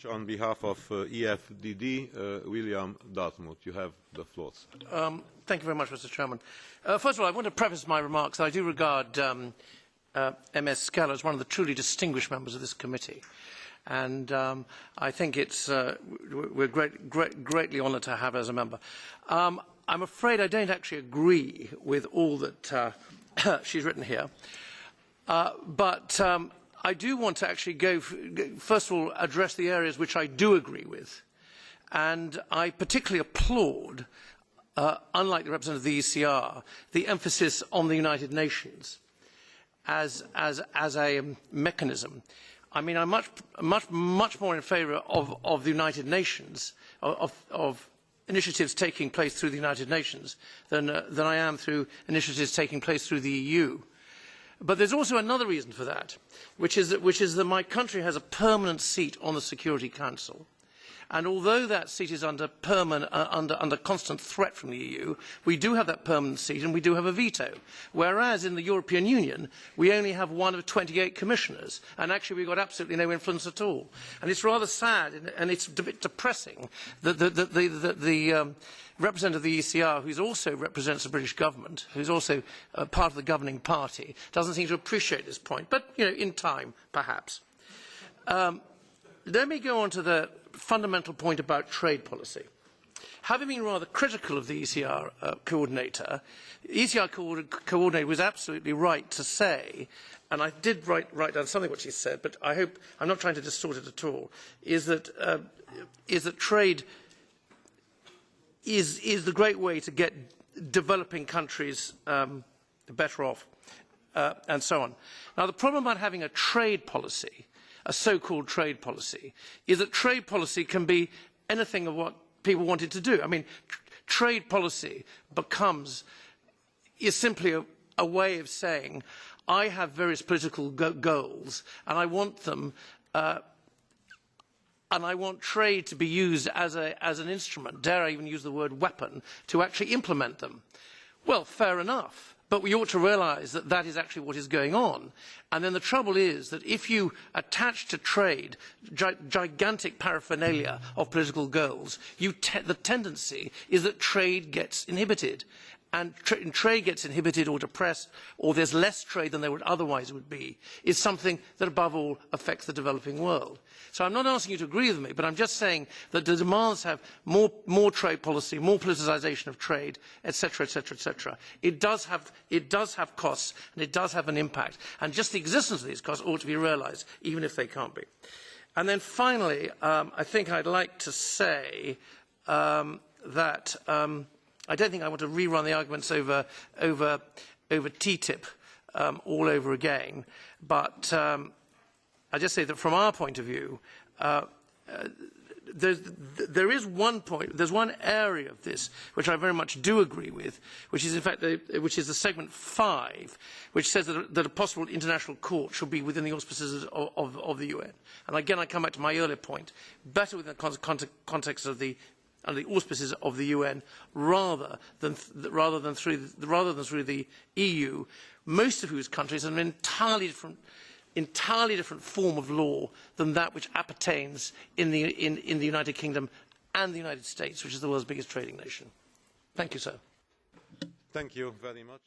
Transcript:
on behalf of EFDD, William Dartmouth. You have the floor. Thank you very much, Mr. Chairman. First of all, I want to preface my remarks. I do regard MS Scala as one of the truly distinguished members of this committee. And I think we're greatly honoured to have her as a member. I'm afraid I don't actually agree with all that she's written here. But I do want to actually first of all, address the areas which I do agree with. And I particularly applaud, unlike the representative of the ECR, the emphasis on the United Nations as a mechanism. I mean, I'm much more in favour of the United Nations, of initiatives taking place through the United Nations than I am through initiatives taking place through the EU. But there's also another reason for that, which is that my country has a permanent seat on the Security Council. And although that seat is under constant threat from the EU, we do have that permanent seat and we do have a veto. Whereas in the European Union, we only have one of 28 commissioners, and actually we've got absolutely no influence at all. And it's rather sad and it's a bit depressing that the representative of the ECR, who also represents the British government, who's also part of the governing party, doesn't seem to appreciate this point. But, you know, in time, perhaps. Let me go on to the fundamental point about trade policy. Having been rather critical of the ECR coordinator, the ECR coordinator was absolutely right to say, and I did write down something what she said, but I hope I'm not trying to distort it at all, is that trade is the great way to get developing countries better off, and so on. Now, the problem about having a trade policy, a so-called trade policy, is that trade policy can be anything of what people wanted to do. I mean, trade policy is simply a way of saying, I have various political goals, and I want them, and I want trade to be used as an instrument, dare I even use the word weapon, to actually implement them. Well, fair enough. But we ought to realise that that is actually what is going on. And then the trouble is that if you attach to trade gigantic paraphernalia of political goals, the tendency is that trade gets inhibited. And trade gets inhibited or depressed, or there's less trade than there would otherwise be, is something that above all affects the developing world. So I'm not asking you to agree with me, but I'm just saying that the demands have more trade policy, more politicisation of trade, etc., etc., etc. It does have costs, and it does have an impact. And just the existence of these costs ought to be realised, even if they can't be. And then finally, I think I'd like to say that I don't think I want to rerun the arguments over TTIP all over again, but I just say that from our point of view, there is one point, there's one area of this which I very much do agree with, which is in fact the segment 5, which says that a possible international court should be within the auspices of the UN. And again, I come back to my earlier point: better within the context of the under the auspices of the UN, rather than through the EU, most of whose countries have an entirely different form of law than that which appertains in the United Kingdom and the United States, which is the world's biggest trading nation. Thank you, sir. Thank you very much.